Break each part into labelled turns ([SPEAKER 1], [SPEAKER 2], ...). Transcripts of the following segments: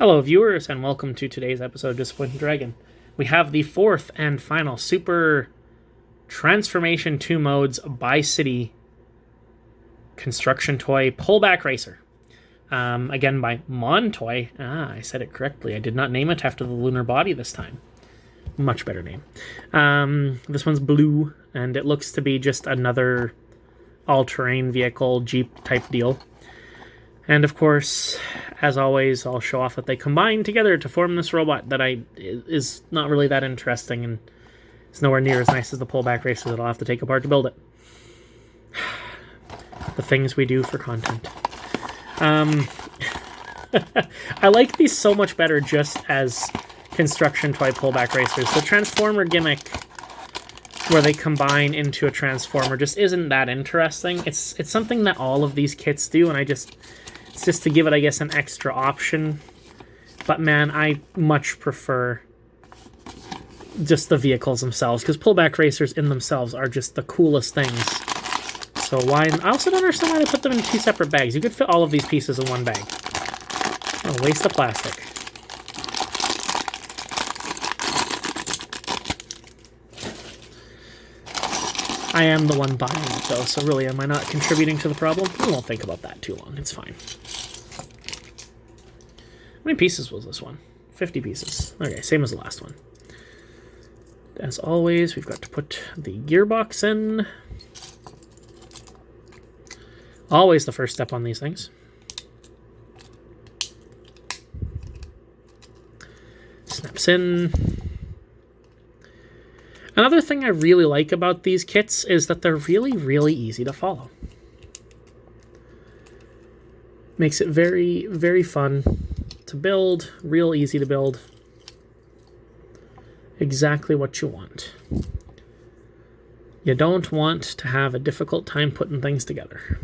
[SPEAKER 1] Hello, viewers, and welcome to today's episode of Disappointing Dragon. We have the fourth and final Super Transformation 2 Modes by City Construction Toy Pullback Racer. Again, by Montoy. I said it correctly. I did not name it after the lunar body this time. Much better name. This one's blue, and it looks to be just another all-terrain vehicle, Jeep type deal. And of course, as always, I'll show off that they combine together to form this robot that is not really that interesting, and it's nowhere near as nice as the pullback racer that I'll have to take apart to build it. The things we do for content. I like these so much better just as construction toy pullback racers. The Transformer gimmick where they combine into a Transformer just isn't that interesting. It's something that all of these kits do, and it's just to give it, I guess, an extra option. But man, I much prefer just the vehicles themselves, because pullback racers in themselves are just the coolest things. So why... I also don't understand why they put them in two separate bags. You could fit all of these pieces in one bag. Oh, waste of plastic. I am the one buying it, though, so really, am I not contributing to the problem? We won't think about that too long. It's fine. How many pieces was this one? 50 pieces. Okay, same as the last one. As always, we've got to put the gearbox in. Always the first step on these things. Snaps in. Another thing I really like about these kits is that they're really, really easy to follow. Makes it very, very fun to build, real easy to build. Exactly what you want. You don't want to have a difficult time putting things together.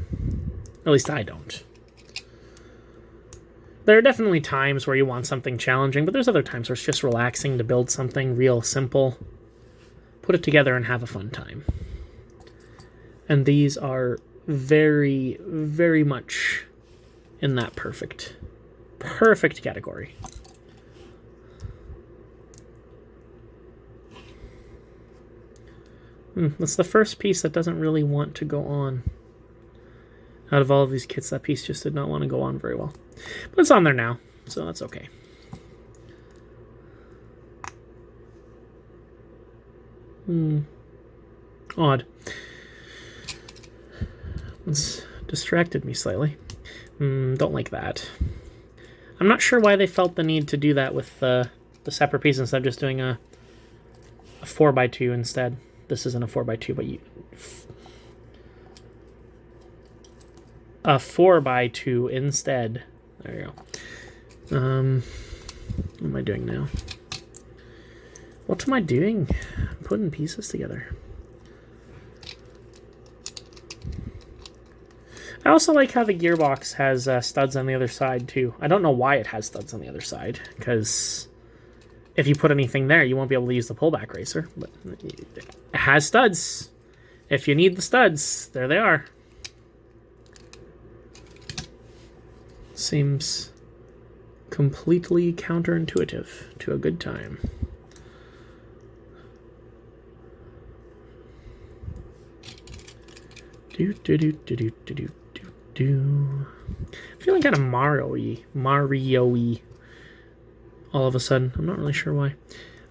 [SPEAKER 1] At least I don't. There are definitely times where you want something challenging, but there's other times where it's just relaxing to build something real simple. Put it together and have a fun time. And these are very, very much in that perfect category. That's the first piece that doesn't really want to go on. Out of all of these kits, that piece just did not want to go on very well. But it's on there now, so that's okay. Odd. It's distracted me slightly. Don't like that. I'm not sure why they felt the need to do that with the separate piece instead of just doing a 4x2 instead. This isn't a 4x2, but a 4x2 instead. There you go. What am I doing now? What am I doing? Putting pieces together. I also like how the gearbox has studs on the other side, too. I don't know why it has studs on the other side, because if you put anything there, you won't be able to use the pullback racer. But it has studs. If you need the studs, there they are. Seems completely counterintuitive to a good time. Feeling kind of Mario-y all of a sudden. I'm not really sure why.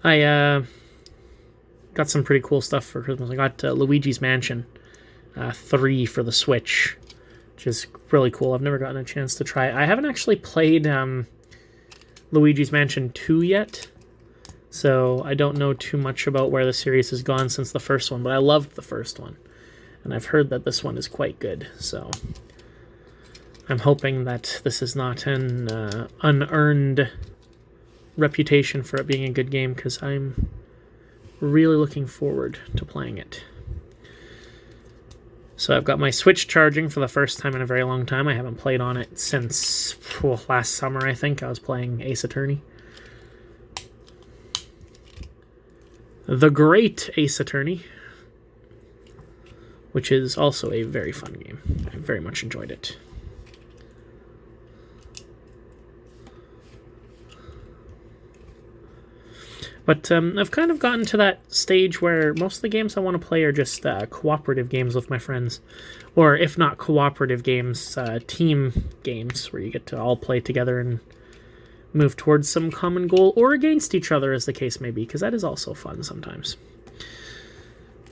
[SPEAKER 1] I got some pretty cool stuff for Christmas. I got Luigi's Mansion 3 for the Switch, which is really cool. I've never gotten a chance to try it. I haven't actually played Luigi's Mansion 2 yet, so I don't know too much about where the series has gone since the first one, but I loved the first one. And I've heard that this one is quite good, so I'm hoping that this is not an unearned reputation for it being a good game, because I'm really looking forward to playing it. So I've got my Switch charging for the first time in a very long time. I haven't played on it since last summer, I think. I was playing Ace Attorney. The Great Ace Attorney, which is also a very fun game. I very much enjoyed it. But I've kind of gotten to that stage where most of the games I want to play are just cooperative games with my friends. Or if not cooperative games, team games where you get to all play together and move towards some common goal, or against each other as the case may be, because that is also fun sometimes.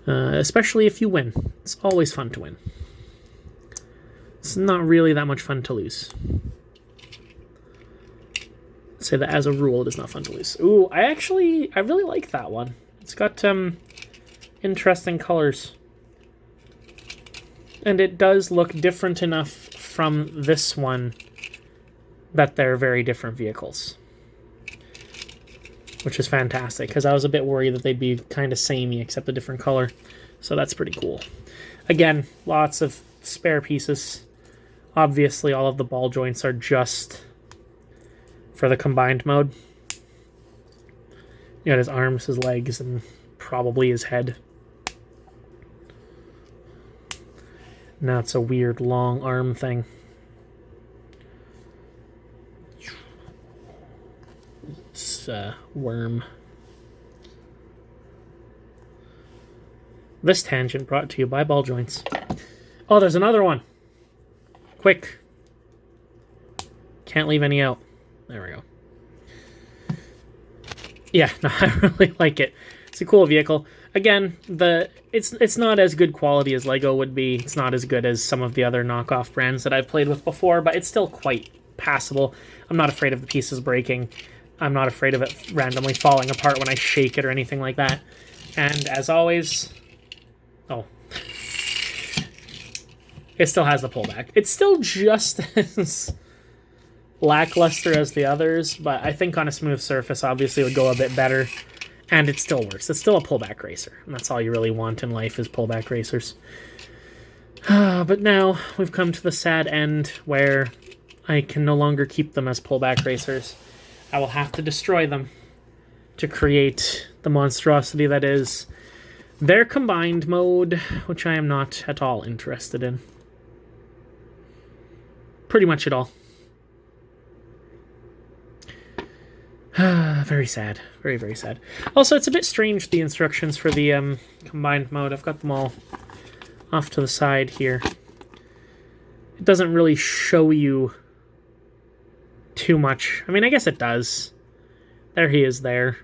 [SPEAKER 1] Especially if you win. It's always fun to win. It's not really that much fun to lose. Say that as a rule, it is not fun to lose. Ooh, I really like that one. It's got interesting colors. And it does look different enough from this one that they're very different vehicles. Which is fantastic, because I was a bit worried that they'd be kind of samey except a different color. So that's pretty cool. Again, lots of spare pieces. Obviously, all of the ball joints are just for the combined mode. You got his arms, his legs, and probably his head. Now it's a weird long arm thing. It's a worm. This tangent brought to you by ball joints. Oh, there's another one. Quick. Can't leave any out. There we go. Yeah, no, I really like it. It's a cool vehicle. Again, it's not as good quality as Lego would be. It's not as good as some of the other knockoff brands that I've played with before, but it's still quite passable. I'm not afraid of the pieces breaking. I'm not afraid of it randomly falling apart when I shake it or anything like that. And as always... Oh. It still has the pullback. It's still just as lackluster as the others, but I think on a smooth surface, obviously, it would go a bit better. And it still works. It's still a pullback racer. And that's all you really want in life is pullback racers. But now we've come to the sad end where I can no longer keep them as pullback racers. I will have to destroy them to create the monstrosity that is their combined mode, which I am not at all interested in. Pretty much at all. Very sad. Very, very sad. Also, it's a bit strange, the instructions for the combined mode. I've got them all off to the side here. It doesn't really show you too much. I mean, I guess it does. There he is there.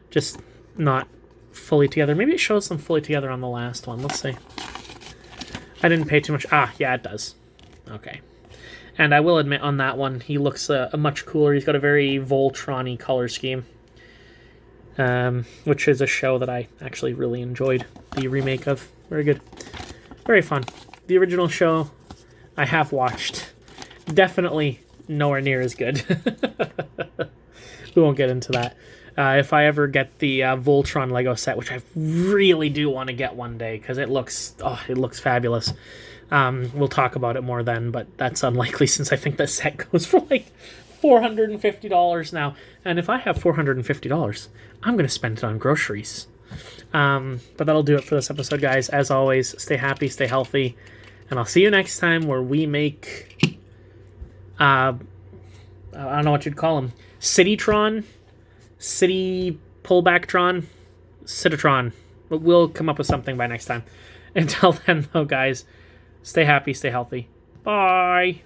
[SPEAKER 1] Just not fully together. Maybe it shows them fully together on the last one. Let's see. I didn't pay too much. Ah, yeah, it does. Okay. And I will admit on that one, he looks much cooler. He's got a very Voltron-y color scheme. Which is a show that I actually really enjoyed the remake of. Very good. Very fun. The original show I have watched. Definitely nowhere near as good. We won't get into that. If I ever get the Voltron Lego set, which I really do want to get one day, because it looks fabulous. We'll talk about it more then, but that's unlikely since I think the set goes for like $450 now. And if I have $450, I'm going to spend it on groceries. But that'll do it for this episode, guys. As always, stay happy, stay healthy, and I'll see you next time where we make... I don't know what you'd call them. Citytron? City Pullbacktron? Citatron. But we'll come up with something by next time. Until then, though, guys, stay happy, stay healthy. Bye!